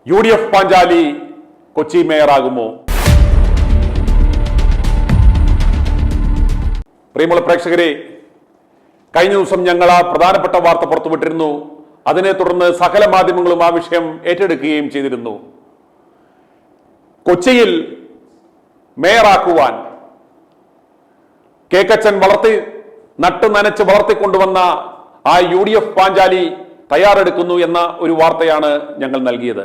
UDF Panchali Kochi മേയറാകുമോ? പ്രിയമുള്ള പ്രേക്ഷകരെ, കഴിഞ്ഞ ദിവസം ഞങ്ങൾ ആ പ്രധാനപ്പെട്ട വാർത്ത പുറത്തുവിട്ടിരുന്നു. അതിനെ തുടർന്ന് സകല മാധ്യമങ്ങളും ആ വിഷയം ഏറ്റെടുക്കുകയും ചെയ്തിരുന്നു. കൊച്ചിയിൽ മേയറാക്കുവാൻ കേക്കച്ചൻ നട്ട് നനച്ച് വളർത്തിക്കൊണ്ടുവന്ന ആ UDF പാഞ്ചാലി തയ്യാറെടുക്കുന്നു എന്ന ഒരു വാർത്തയാണ് ഞങ്ങൾ നൽകിയത്.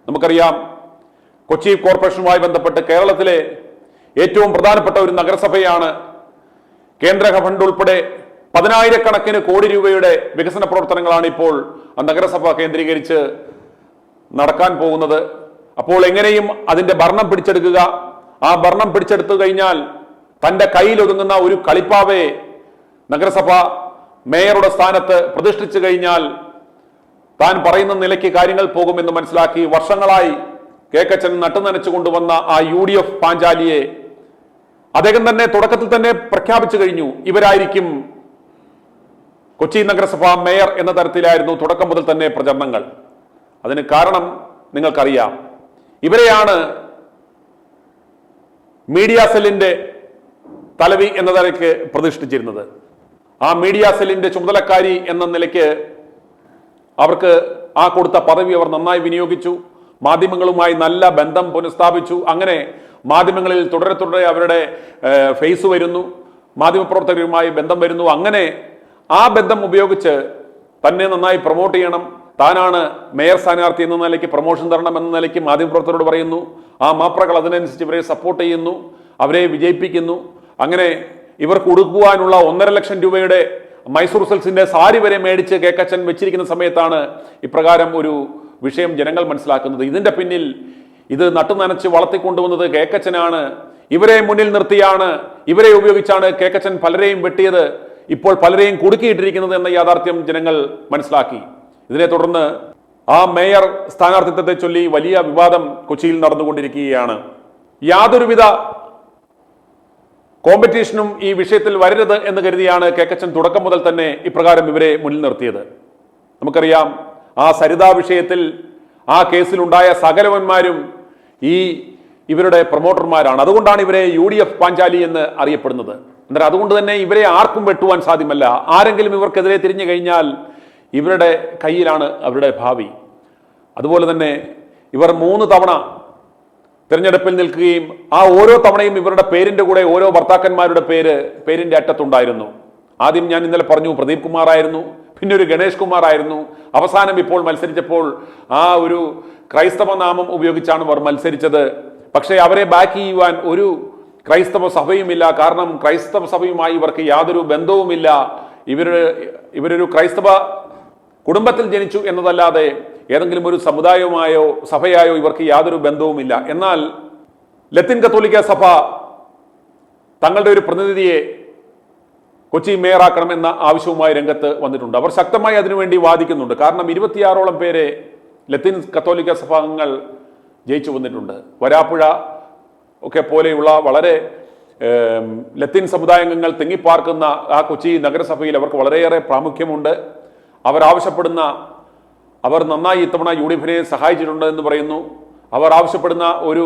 നമുക്കറിയാം, കൊച്ചി കോർപ്പറേഷനുമായി ബന്ധപ്പെട്ട് കേരളത്തിലെ ഏറ്റവും പ്രധാനപ്പെട്ട ഒരു നഗരസഭയാണ്. കേന്ദ്ര ഫണ്ട് ഉൾപ്പെടെ 10,000 കോടി രൂപയുടെ വികസന പ്രവർത്തനങ്ങളാണ് ഇപ്പോൾ ആ നഗരസഭ കേന്ദ്രീകരിച്ച് നടക്കാൻ പോകുന്നത്. അപ്പോൾ എങ്ങനെയും അതിന്റെ ഭരണം പിടിച്ചെടുക്കുക, ആ ഭരണം പിടിച്ചെടുത്തു കഴിഞ്ഞാൽ തന്റെ കയ്യിൽ ഒതുങ്ങുന്ന ഒരു കളിപ്പാവയെ നഗരസഭ മേയറുടെ സ്ഥാനത്ത് പ്രതിഷ്ഠിച്ചു കഴിഞ്ഞാൽ താൻ പറയുന്ന നിലയ്ക്ക് കാര്യങ്ങൾ പോകുമെന്ന് മനസ്സിലാക്കി വർഷങ്ങളായി കേക്കച്ചൻ നട്ടുനനച്ചു കൊണ്ടുവന്ന ആ UDF പാഞ്ചാലിയെ അദ്ദേഹം തന്നെ തുടക്കത്തിൽ തന്നെ പ്രഖ്യാപിച്ചു കഴിഞ്ഞു. ഇവരായിരിക്കും കൊച്ചി നഗരസഭ മേയർ എന്ന തരത്തിലായിരുന്നു തുടക്കം മുതൽ തന്നെ പ്രചരണങ്ങൾ. അതിന് കാരണം നിങ്ങൾക്കറിയാം. ഇവരെയാണ് മീഡിയ സെല്ലിന്റെ തലവി എന്ന നിലയ്ക്ക് പ്രതിഷ്ഠിച്ചിരുന്നത്. ആ മീഡിയ സെല്ലിന്റെ ചുമതലക്കാരി എന്ന നിലയ്ക്ക് അവർക്ക് ആ കൊടുത്ത പദവി അവർ നന്നായി വിനിയോഗിച്ചു. മാധ്യമങ്ങളുമായി നല്ല ബന്ധം പുനഃസ്ഥാപിച്ചു. അങ്ങനെ മാധ്യമങ്ങളിൽ തുടരെ അവരുടെ ഫേസ് വരുന്നു, മാധ്യമപ്രവർത്തകരുമായി ബന്ധം വരുന്നു. അങ്ങനെ ആ ബന്ധം ഉപയോഗിച്ച് തന്നെ നന്നായി പ്രൊമോട്ട് ചെയ്യണം, താനാണ് മേയർ സ്ഥാനാർത്ഥി എന്ന നിലയ്ക്ക് പ്രൊമോഷൻ തരണം എന്ന നിലയ്ക്ക് മാധ്യമപ്രവർത്തകരോട് പറയുന്നു. ആ മാപ്രകൾ അതിനനുസരിച്ച് ഇവരെ സപ്പോർട്ട് ചെയ്യുന്നു, അവരെ വിജയിപ്പിക്കുന്നു. അങ്ങനെ ഇവർക്ക് കൊടുക്കുവാനുള്ള 1.5 ലക്ഷം രൂപയുടെ മൈസൂർ സിൽക്സിന്റെ സാരി വരെ മേടിച്ച് കേക്കച്ചൻ വെച്ചിരിക്കുന്ന സമയത്താണ് ഇപ്രകാരം ഒരു വിഷയം ജനങ്ങൾ മനസ്സിലാക്കുന്നത്. ഇതിന്റെ പിന്നിൽ ഇത് നട്ടുനനച്ച് വളർത്തിക്കൊണ്ടുവന്നത് കേക്കച്ചനാണ്. ഇവരെ മുന്നിൽ നിർത്തിയാണ്, ഇവരെ ഉപയോഗിച്ചാണ് കേക്കച്ചൻ പലരെയും വെട്ടിയത്, ഇപ്പോൾ പലരെയും കുടുക്കിയിട്ടിരിക്കുന്നത് എന്ന യാഥാർത്ഥ്യം ജനങ്ങൾ മനസ്സിലാക്കി. ഇതിനെ തുടർന്ന് ആ മേയർ സ്ഥാനാർത്ഥിത്വത്തെ ചൊല്ലി വലിയ വിവാദം കൊച്ചിയിൽ നടന്നുകൊണ്ടിരിക്കുകയാണ്. യാതൊരുവിധ കോമ്പറ്റീഷനും ഈ വിഷയത്തിൽ വരരുത് എന്ന് കരുതിയാണ് കേക്കച്ചൻ തുടക്കം മുതൽ തന്നെ ഇപ്രകാരം ഇവരെ മുന്നിൽ നിർത്തിയത്. നമുക്കറിയാം, ആ സരിതാ വിഷയത്തിൽ ആ കേസിലുണ്ടായ സകലവന്മാരും ഇവരുടെ പ്രൊമോട്ടർമാരാണ്. അതുകൊണ്ടാണ് ഇവരെ UDF പാഞ്ചാലി എന്ന് അറിയപ്പെടുന്നത്. എന്നാൽ അതുകൊണ്ട് തന്നെ ഇവരെ ആർക്കും വെട്ടുവാൻ സാധ്യമല്ല. ആരെങ്കിലും ഇവർക്കെതിരെ തിരിഞ്ഞു കഴിഞ്ഞാൽ ഇവരുടെ കയ്യിലാണ് അവരുടെ ഭാവി. അതുപോലെ തന്നെ ഇവർ 3 തവണ തിരഞ്ഞെടുപ്പിൽ നിൽക്കുകയും ആ ഓരോ തവണയും ഇവരുടെ പേരിന്റെ കൂടെ ഓരോ ഭർത്താക്കന്മാരുടെ പേരിന്റെ അറ്റത്തുണ്ടായിരുന്നു. ആദ്യം ഞാൻ ഇന്നലെ പറഞ്ഞു പ്രദീപ് കുമാർ ആയിരുന്നു, പിന്നെ ഒരു ഗണേഷ് കുമാർ ആയിരുന്നു. അവസാനം ഇപ്പോൾ മത്സരിച്ചപ്പോൾ ആ ഒരു ക്രൈസ്തവ നാമം ഉപയോഗിച്ചാണ് അവർ മത്സരിച്ചത്. പക്ഷേ അവരെ ബാക്ക് ചെയ്യുവാൻ ഒരു ക്രൈസ്തവ സഭയുമില്ല. കാരണം ക്രൈസ്തവ സഭയുമായി ഇവർക്ക് യാതൊരു ബന്ധവുമില്ല. ഇവരൊരു ക്രൈസ്തവ കുടുംബത്തിൽ ജനിച്ചു എന്നതല്ലാതെ ഏതെങ്കിലും ഒരു സമുദായവുമായോ സഭയായോ ഇവർക്ക് യാതൊരു ബന്ധവുമില്ല. എന്നാൽ ലത്തീൻ കത്തോലിക്ക സഭ തങ്ങളുടെ ഒരു പ്രതിനിധിയെ കൊച്ചി മേയറാക്കണമെന്ന ആവശ്യവുമായി രംഗത്ത് വന്നിട്ടുണ്ട്. അവർ ശക്തമായി അതിനുവേണ്ടി വാദിക്കുന്നുണ്ട്. കാരണം 26ഓളം പേരെ ലത്തീൻ കത്തോലിക്ക സഭ അംഗങ്ങൾ ജയിച്ചു വന്നിട്ടുണ്ട്. വരാപ്പുഴ ഒക്കെ പോലെയുള്ള വളരെ ലത്തീൻ സമുദായാംഗങ്ങൾ തിങ്ങിപ്പാർക്കുന്ന ആ കൊച്ചി നഗരസഭയിൽ അവർക്ക് വളരെയേറെ പ്രാമുഖ്യമുണ്ട്. അവർ നന്നായി ഇത്തവണ UDFനെ സഹായിച്ചിട്ടുണ്ട് എന്ന് പറയുന്നു. അവർ ആവശ്യപ്പെടുന്ന ഒരു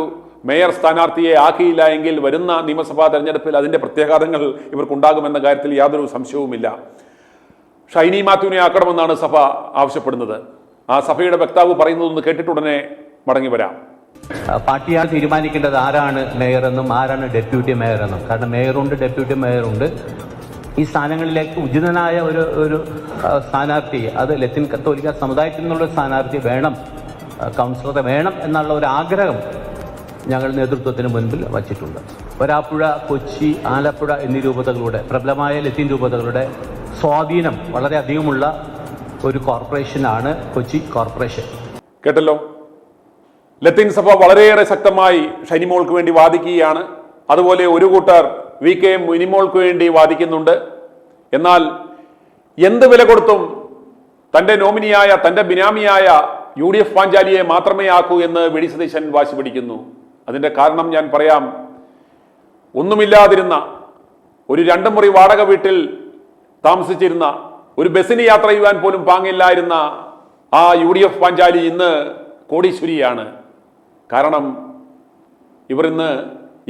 മേയർ സ്ഥാനാർത്ഥിയെ ആക്കിയില്ല എങ്കിൽ വരുന്ന നിയമസഭാ തെരഞ്ഞെടുപ്പിൽ അതിന്റെ പ്രത്യാഘാതങ്ങൾ ഇവർക്കുണ്ടാകുമെന്ന കാര്യത്തിൽ യാതൊരു സംശയവുമില്ല. ഷൈനി മാത്യുവിനെ ആക്കണമെന്നാണ് സഭ ആവശ്യപ്പെടുന്നത്. ആ സഭയുടെ വക്താവ് പറയുന്നതൊന്ന് കേട്ടിട്ടുടനെ മടങ്ങി വരാം. പാർട്ടിയാണ് തീരുമാനിക്കേണ്ടത് ആരാണ് മേയറെന്നും ആരാണ് ഡെപ്യൂട്ടി മേയറെന്നും. കാരണം മേയറുണ്ട്, ഡെപ്യൂട്ടി മേയറുണ്ട്. ഈ സ്ഥാനങ്ങളിലേക്ക് ഉചിതനായ ഒരു സ്ഥാനാർത്ഥി, അത് ലത്തീൻ കത്തോലിക്ക സമുദായത്തിൽ നിന്നുള്ള സ്ഥാനാർത്ഥി വേണം, കൗൺസിലറെ വേണം എന്നുള്ള ഒരു ആഗ്രഹം ഞങ്ങൾ നേതൃത്വത്തിന് മുൻപിൽ വച്ചിട്ടുണ്ട്. വരാപ്പുഴ, കൊച്ചി, ആലപ്പുഴ എന്നീ രൂപതകളുടെ, പ്രബലമായ ലത്തീൻ രൂപതകളുടെ സ്വാധീനം വളരെ അധികമുള്ള ഒരു കോർപ്പറേഷനാണ് കൊച്ചി കോർപ്പറേഷൻ. കേട്ടല്ലോ, ലത്തീൻ സഭ വളരെയേറെ ശക്തമായി ഷൈനിമോൾക്ക് വേണ്ടി വാദിക്കുകയാണ്. അതുപോലെ ഒരു കൂട്ടർ VK മിനിമോൾക്ക് വേണ്ടി വാദിക്കുന്നുണ്ട്. എന്നാൽ എന്ത് വില കൊടുത്തും തന്റെ നോമിനിയായ, തന്റെ ബിനാമിയായ UDF പാഞ്ചാലിയെ മാത്രമേ ആക്കൂ എന്ന് വി ഡി സതീശൻ വാശി പിടിക്കുന്നു. അതിന്റെ കാരണം ഞാൻ പറയാം. ഒന്നുമില്ലാതിരുന്ന ഒരു 2 മുറി വാടക വീട്ടിൽ താമസിച്ചിരുന്ന, ഒരു ബസ്സിന് യാത്ര ചെയ്യുവാൻ പോലും പാങ്ങില്ലായിരുന്ന ആ UDF പാഞ്ചാലി ഇന്ന് കോടീശ്വരിയാണ്. കാരണം ഇവർ ഇന്ന്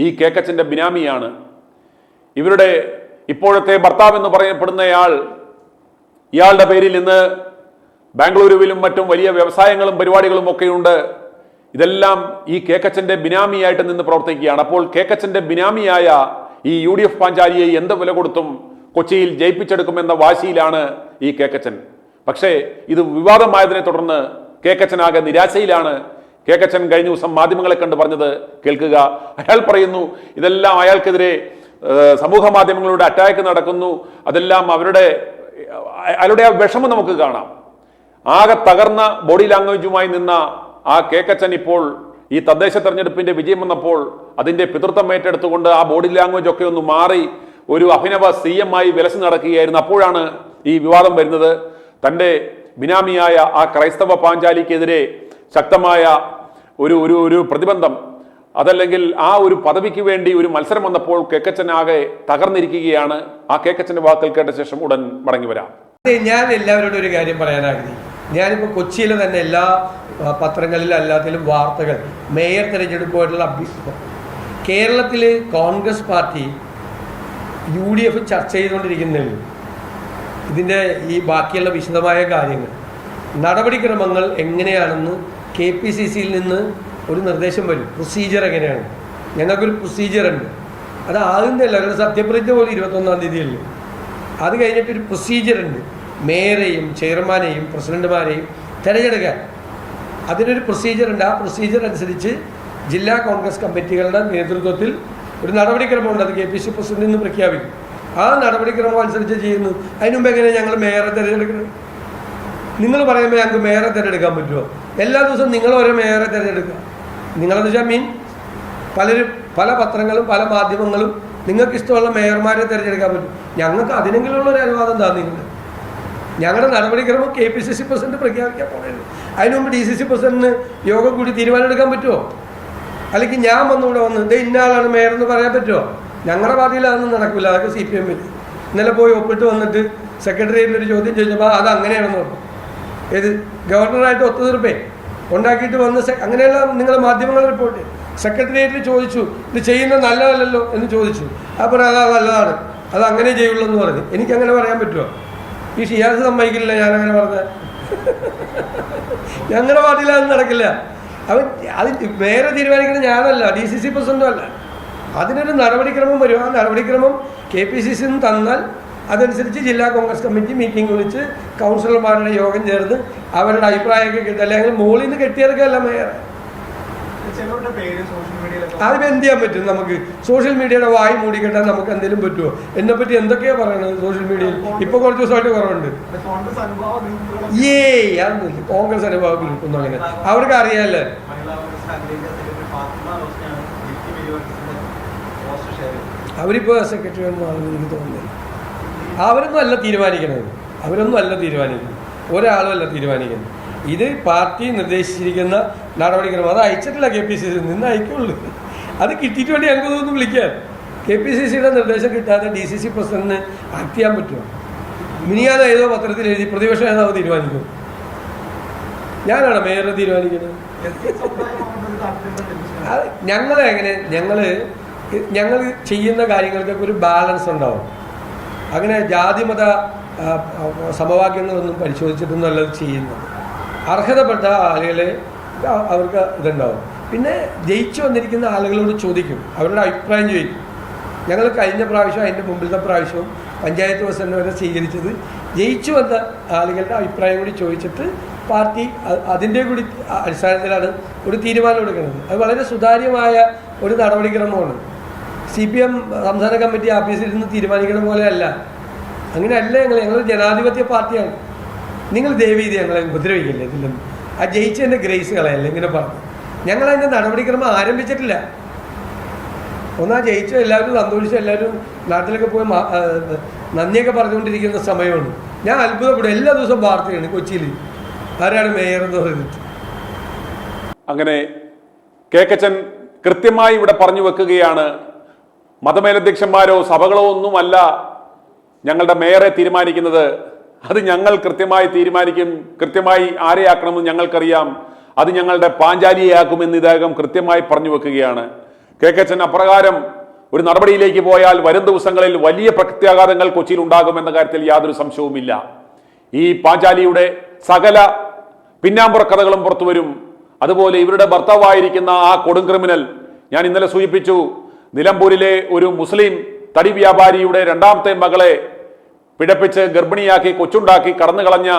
ഈ കേക്കച്ചൻ്റെ ബിനാമിയാണ്. ഇവരുടെ ഇപ്പോഴത്തെ ഭർത്താവ് എന്ന് പറയപ്പെടുന്നയാൾ, ഇയാളുടെ പേരിൽ ഇന്ന് ബാംഗ്ലൂരുവിലും മറ്റും വലിയ വ്യവസായങ്ങളും പരിപാടികളും ഒക്കെയുണ്ട്. ഇതെല്ലാം ഈ കേക്കച്ചൻ്റെ ബിനാമിയായിട്ട് നിന്ന് പ്രവർത്തിക്കുകയാണ്. അപ്പോൾ കേക്കച്ചൻ്റെ ബിനാമിയായ ഈ UDF പാഞ്ചാലിയെ എന്ത് വില കൊടുത്തും കൊച്ചിയിൽ ജയിപ്പിച്ചെടുക്കുമെന്ന വാശിയിലാണ് ഈ കേക്കച്ചൻ. പക്ഷേ ഇത് വിവാദമായതിനെ തുടർന്ന് കേക്കച്ചനാകെ നിരാശയിലാണ്. കേക്കച്ചൻ കഴിഞ്ഞ ദിവസം മാധ്യമങ്ങളെ കണ്ട് പറഞ്ഞത് കേൾക്കുക. അയാൾ പറയുന്നു ഇതെല്ലാം അയാൾക്കെതിരെ സമൂഹ മാധ്യമങ്ങളുടെ അറ്റാക്ക് നടക്കുന്നു, അതെല്ലാം അയാളുടെ ആ വിഷമം നമുക്ക് കാണാം. ആകെ തകർന്ന ബോഡി ലാംഗ്വേജുമായി നിന്ന ആ കേക്കച്ചൻ ഇപ്പോൾ ഈ തദ്ദേശ തെരഞ്ഞെടുപ്പിന്റെ വിജയം വന്നപ്പോൾ അതിന്റെ പിതൃത്വം ഏറ്റെടുത്തുകൊണ്ട് ആ ബോഡി ലാംഗ്വേജ് ഒക്കെ ഒന്ന് മാറി ഒരു അഭിനവ CM ആയി വിലസി നടക്കുകയായിരുന്നു. അപ്പോഴാണ് ഈ വിവാദം വരുന്നത്. തൻ്റെ ബിനാമിയായ ആ ക്രൈസ്തവ പാഞ്ചാലിക്കെതിരെ ശക്തമായ ഒരു പ്രതിബന്ധം, അതല്ലെങ്കിൽ ആ ഒരു പദവിക്ക് വേണ്ടി ഒരു മത്സരം വന്നപ്പോൾ കേക്കച്ചനാകെ തകർന്നിരിക്കുകയാണ്. ആ കേക്കച്ചന്റെ വാക്കുകൾ കേട്ട ശേഷം ഉടൻ മടങ്ങി വരാം. ഞാൻ എല്ലാവരോടും ഒരു കാര്യം പറയാനാഗ്രഹിക്കുന്നു. ഞാനിപ്പോൾ കൊച്ചിയിലെ തന്നെ എല്ലാ പത്രങ്ങളിലും എല്ലാത്തിലും വാർത്തകൾ മേയർ തിരഞ്ഞെടുപ്പുമായിട്ടുള്ള കേരളത്തിൽ കോൺഗ്രസ് പാർട്ടി UDF ചർച്ച ചെയ്തുകൊണ്ടിരിക്കുന്നുള്ളൂ. ഇതിൻ്റെ ഈ ബാക്കിയുള്ള വിശദമായ കാര്യങ്ങൾ നടപടിക്രമങ്ങൾ എങ്ങനെയാണെന്ന് KPCCയിൽ നിന്ന് ഒരു നിർദ്ദേശം വരും. പ്രൊസീജിയർ എങ്ങനെയാണ്? ഞങ്ങൾക്കൊരു പ്രൊസീജിയറുണ്ട്. അത് ആകുന്നില്ല, അവരുടെ സത്യപ്രതിജ്ഞ പോലും 21-ാം തീയതിയല്ലേ. അത് കഴിഞ്ഞിട്ടൊരു പ്രൊസീജിയറുണ്ട്. മേയറെയും ചെയർമാനെയും പ്രസിഡന്റുമാരെയും തിരഞ്ഞെടുക്കാൻ അതിനൊരു പ്രൊസീജിയറുണ്ട്. ആ പ്രൊസീജിയർ അനുസരിച്ച് ജില്ലാ കോൺഗ്രസ് കമ്മിറ്റികളുടെ നേതൃത്വത്തിൽ ഒരു നടപടിക്രമമുണ്ട്. അത് KPCC പ്രസിഡന്റിൽ നിന്ന് പ്രഖ്യാപിക്കും. ആ നടപടിക്രമം അനുസരിച്ച് ചെയ്യുന്നു. അതിനുമുമ്പ് എങ്ങനെ ഞങ്ങൾ മേയറെ തിരഞ്ഞെടുക്കണം? നിങ്ങൾ പറയുമ്പോൾ ഞങ്ങൾക്ക് മേയറെ തിരഞ്ഞെടുക്കാൻ പറ്റുമോ? എല്ലാ ദിവസവും നിങ്ങൾ ഓരോ മേയറെ തിരഞ്ഞെടുക്കുക. നിങ്ങളെന്ന് വെച്ചാൽ പല പത്രങ്ങളും പല മാധ്യമങ്ങളും നിങ്ങൾക്ക് ഇഷ്ടമുള്ള മേയർമാരെ തിരഞ്ഞെടുക്കാൻ പറ്റും. ഞങ്ങൾക്ക് അതിനെങ്കിലുള്ള ഒരു അനുവാദം തന്നില്ല. ഞങ്ങളുടെ നടപടിക്രമം KPCC പ്രസിഡന്റ് പ്രഖ്യാപിക്കാൻ പോകുന്നത്. അതിനുമുമ്പ് DCC പ്രസിഡന്റിന് യോഗം കൂടി തീരുമാനമെടുക്കാൻ പറ്റുമോ? അല്ലെങ്കിൽ ഞാൻ വന്നുകൂടെ വന്ന് ഇന്ന ആളാണ് മേയർ എന്ന് പറയാൻ പറ്റുമോ? ഞങ്ങളുടെ പാർട്ടിയിൽ അതൊന്നും നടക്കില്ല. അതൊക്കെ CPM. ഇന്നലെ പോയി ഒപ്പിട്ട് വന്നിട്ട് സെക്രട്ടറിയേറ്റിൽ ഒരു ചോദ്യം ചോദിച്ചപ്പോൾ അത് അങ്ങനെയാണെന്ന് പറഞ്ഞു. ഏത് ഗവർണറായിട്ട് ഒത്തുതീർപ്പേ ഉണ്ടാക്കിയിട്ട് വന്ന് അങ്ങനെയുള്ള നിങ്ങളെ മാധ്യമങ്ങൾ റിപ്പോർട്ട് സെക്രട്ടറിയേറ്റിൽ ചോദിച്ചു ഇത് ചെയ്യുന്നത് നല്ലതല്ലല്ലോ എന്ന് ചോദിച്ചു. അപ്പോൾ അത് നല്ലതാണ്, അത് അങ്ങനെ ചെയ്യുള്ളൂ എന്ന് പറഞ്ഞു. എനിക്കങ്ങനെ പറയാൻ പറ്റുമോ? ഈ ഷിയാസ് സമ്മതിക്കില്ല ഞാനങ്ങനെ പറഞ്ഞ. ഞങ്ങളുടെ പാർട്ടിയിൽ അത് നടക്കില്ല. അത് വേറെ തീരുമാനിക്കുന്നത് ഞാനല്ല, DCC പ്രസിഡന്റും അല്ല. അതിനൊരു നടപടിക്രമം വരും. ആ നടപടിക്രമം KPCC നിന്ന് തന്നാൽ അതനുസരിച്ച് ജില്ലാ കോൺഗ്രസ് കമ്മിറ്റി മീറ്റിംഗ് വിളിച്ച് കൗൺസിലർമാരുടെ യോഗം ചേർന്ന് അവരുടെ അഭിപ്രായമൊക്കെ കിട്ടുക. അല്ലെങ്കിൽ മോളിൽ നിന്ന് കെട്ടിയെടുക്കുകയല്ല മേയർ. അതിപ്പോൾ എന്ത് ചെയ്യാൻ പറ്റും? നമുക്ക് സോഷ്യൽ മീഡിയയുടെ വായി മൂടിക്കെട്ടാൻ നമുക്ക് എന്തെങ്കിലും പറ്റുമോ? എന്നെപ്പറ്റി എന്തൊക്കെയാണ് പറയണത് സോഷ്യൽ മീഡിയയിൽ? ഇപ്പോൾ കുറച്ച് ദിവസമായിട്ട് കുറവുണ്ട്. അതൊന്നുമില്ല. കോൺഗ്രസ് അനുഭവ ഗ്രൂപ്പൊന്നും അങ്ങനെ അവർക്ക് അറിയാമല്ലേ. അവരിപ്പോൾ സെക്രട്ടറി ഒന്നും എനിക്ക് തോന്നുന്നില്ല. അവരൊന്നും അല്ല തീരുമാനിക്കുന്നത്. ഒരാളും അല്ല തീരുമാനിക്കുന്നത്. ഇത് പാർട്ടി നിർദ്ദേശിച്ചിരിക്കുന്ന നടപടിക്രമം. അത് അയച്ചിട്ടില്ല KPCC നിന്ന് അയക്കുള്ളൂ. അത് കിട്ടിയിട്ട് വേണ്ടി ഞങ്ങൾക്കൊന്നും വിളിക്കാൻ. KPCCയുടെ നിർദ്ദേശം കിട്ടാതെ DCC പ്രസിഡന്റിന് ആക്ട് ചെയ്യാൻ പറ്റുമോ? മിനിയാതെ ഏതോ പത്രത്തിൽ എഴുതി പ്രതിപക്ഷ നേതാവ് തീരുമാനിക്കും. ഞാനാണ് മേയറെ തീരുമാനിക്കുന്നത്. അത് ഞങ്ങൾ ചെയ്യുന്ന കാര്യങ്ങൾക്കൊക്കെ ഒരു ബാലൻസ് ഉണ്ടാവും. അങ്ങനെ ജാതിമത സമവാക്യങ്ങളൊന്നും പരിശോധിച്ചിട്ടൊന്നും അത് ചെയ്യുന്നത്. അർഹതപ്പെട്ട ആളുകളെ അവർക്ക് ഇതുണ്ടാവും. പിന്നെ ജയിച്ചു വന്നിരിക്കുന്ന ആളുകളോട് ചോദിക്കും, അവരുടെ അഭിപ്രായം ചോദിക്കും. ഞങ്ങൾ കഴിഞ്ഞ പ്രാവശ്യം അതിൻ്റെ മുമ്പിലത്തെ പ്രാവശ്യവും പഞ്ചായത്ത് പ്രസിഡന്റ് വരെ സ്വീകരിച്ചത് ജയിച്ചു വന്ന ആളുകളുടെ അഭിപ്രായം കൂടി ചോദിച്ചിട്ട് പാർട്ടി അതിൻ്റെ കൂടി അടിസ്ഥാനത്തിലാണ് ഒരു തീരുമാനം എടുക്കുന്നത്. അത് വളരെ സുതാര്യമായ ഒരു നടപടിക്രമമാണ്. CPM സംസ്ഥാന കമ്മിറ്റി ഓഫീസിൽ നിന്ന് തീരുമാനിക്കുന്ന പോലെയല്ല. അങ്ങനെയല്ല. ഞങ്ങൾ ജനാധിപത്യ പാർട്ടിയാണ്. നിങ്ങൾ ദയവീതി ഞങ്ങളെ ഉപദ്രവിക്കില്ല. ഇതിലൊന്നും ആ ജയിച്ചതിൻ്റെ ഗ്രേസ് കളയല്ല ഇങ്ങനെ പറഞ്ഞു. ഞങ്ങളതിൻ്റെ നടപടിക്രമം ആരംഭിച്ചിട്ടില്ല. ഒന്നാ ജയിച്ച എല്ലാവരും സന്തോഷിച്ച് എല്ലാവരും നാട്ടിലൊക്കെ പോയി നന്ദിയൊക്കെ പറഞ്ഞുകൊണ്ടിരിക്കുന്ന സമയമാണ്. ഞാൻ അത്ഭുതപ്പെടും. എല്ലാ ദിവസവും വാർത്തയാണ് കൊച്ചിയിൽ ആരാണ് മേയർ എന്ന് പറഞ്ഞിട്ട്. അങ്ങനെ കേക്കച്ചൻ കൃത്യമായി ഇവിടെ പറഞ്ഞു വെക്കുകയാണ്, മതമേലധ്യക്ഷന്മാരോ സഭകളോ ഒന്നുമല്ല ഞങ്ങളുടെ മേയറെ തീരുമാനിക്കുന്നത്. അത് ഞങ്ങൾ കൃത്യമായി തീരുമാനിക്കും. കൃത്യമായി ആരെയാക്കണമെന്ന് ഞങ്ങൾക്കറിയാം. അത് ഞങ്ങളുടെ പാഞ്ചാലിയാക്കുമെന്ന് ഇദ്ദേഹം കൃത്യമായി പറഞ്ഞു വെക്കുകയാണ്. കെകച്ചൻ അപ്രകാരം ഒരു നടപടിയിലേക്ക് പോയാൽ വരും ദിവസങ്ങളിൽ വലിയ പ്രത്യാഘാതങ്ങൾ കൊച്ചിയിൽ ഉണ്ടാകുമെന്ന കാര്യത്തിൽ യാതൊരു സംശയവുമില്ല. ഈ പാഞ്ചാലിയുടെ സകല പിന്നാമ്പുറ കഥകളും പുറത്തു വരും. അതുപോലെ ഇവരുടെ ഭർത്താവായിരിക്കുന്ന ആ കൊടും ക്രിമിനൽ, ഞാൻ ഇന്നലെ സൂചിപ്പിച്ചു, നിലമ്പൂരിലെ ഒരു മുസ്ലിം തടി വ്യാപാരിയുടെ രണ്ടാമത്തെ മകളെ പിഴപ്പിച്ച് ഗർഭിണിയാക്കി കൊച്ചുണ്ടാക്കി കടന്നു കളഞ്ഞ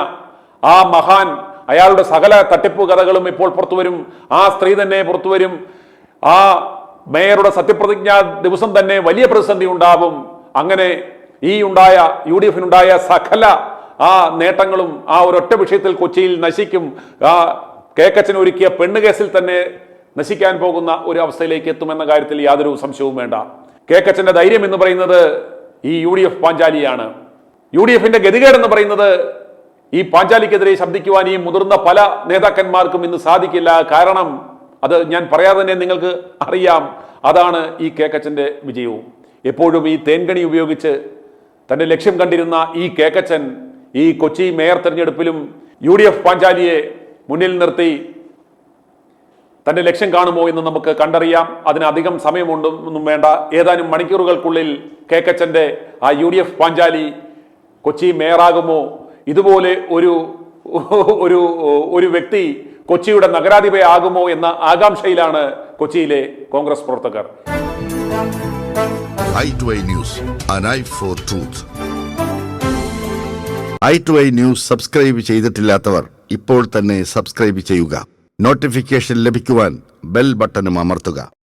ആ മഹാൻ, അയാളുടെ സകല തട്ടിപ്പ് കഥകളും ഇപ്പോൾ പുറത്തുവരും. ആ സ്ത്രീ തന്നെ പുറത്തുവരും. ആ മേയറുടെ സത്യപ്രതിജ്ഞ ദിവസം തന്നെ വലിയ പ്രതിസന്ധി ഉണ്ടാവും. അങ്ങനെ ഈ UDF-നുണ്ടായ സകല ആ നേട്ടങ്ങളും ആ ഒരൊറ്റ വിഷയത്തിൽ കൊച്ചിയിൽ നശിക്കും. ആ കെകച്ചൻ ഒരുക്കിയ പെണ്ണ് കേസിൽ തന്നെ നശിക്കാൻ പോകുന്ന ഒരു അവസ്ഥയിലേക്ക് എത്തുമെന്ന കാര്യത്തിൽ യാതൊരു സംശയവും വേണ്ട. കെകച്ചന്റെ ധൈര്യം എന്ന് പറയുന്നത് ഈ UDF പാഞ്ചാലിയാണ്. UDF-ന്റെ ഗതികേട് എന്ന് പറയുന്നത് ഈ പാഞ്ചാലിക്കെതിരെ ശബ്ദിക്കുവാൻ ഈ മുതിർന്ന പല നേതാക്കന്മാർക്കും ഇന്ന് സാധിക്കില്ല. കാരണം അത് ഞാൻ പറയാതെ തന്നെ നിങ്ങൾക്ക് അറിയാം. അതാണ് ഈ കെകച്ചന്റെ വിജയവും. എപ്പോഴും ഈ തേൻകണി ഉപയോഗിച്ച് തന്റെ ലക്ഷ്യം കണ്ടിരുന്ന ഈ കെകച്ചൻ ഈ കൊച്ചി മേയർ തെരഞ്ഞെടുപ്പിലും UDF പാഞ്ചാലിയെ മുന്നിൽ നിർത്തി തന്റെ ലക്ഷ്യം കാണുമോ എന്ന് നമുക്ക് കണ്ടറിയാം. അതിനധികം സമയമൊന്നും വേണ്ട. ഏതാനും മണിക്കൂറുകൾക്കുള്ളിൽ കെകച്ചന്റെ ആ UDF പാഞ്ചാലി കൊച്ചി മേയറാകുമോ? ഇതുപോലെ ഒരു വ്യക്തി കൊച്ചിയുടെ നഗരാധിപയാകുമോ എന്ന ആകാംക്ഷയിലാണ് കൊച്ചിയിലെ കോൺഗ്രസ് പ്രവർത്തകർ. i2i News, an eye for truth. i2i News subscribe ചെയ്തിട്ടില്ലാത്തവർ ഇപ്പോൾ തന്നെ സബ്സ്ക്രൈബ് ചെയ്യുക. നോട്ടിഫിക്കേഷൻ ലഭിക്കുവാൻ ബെൽ ബട്ടണും അമർത്തുക.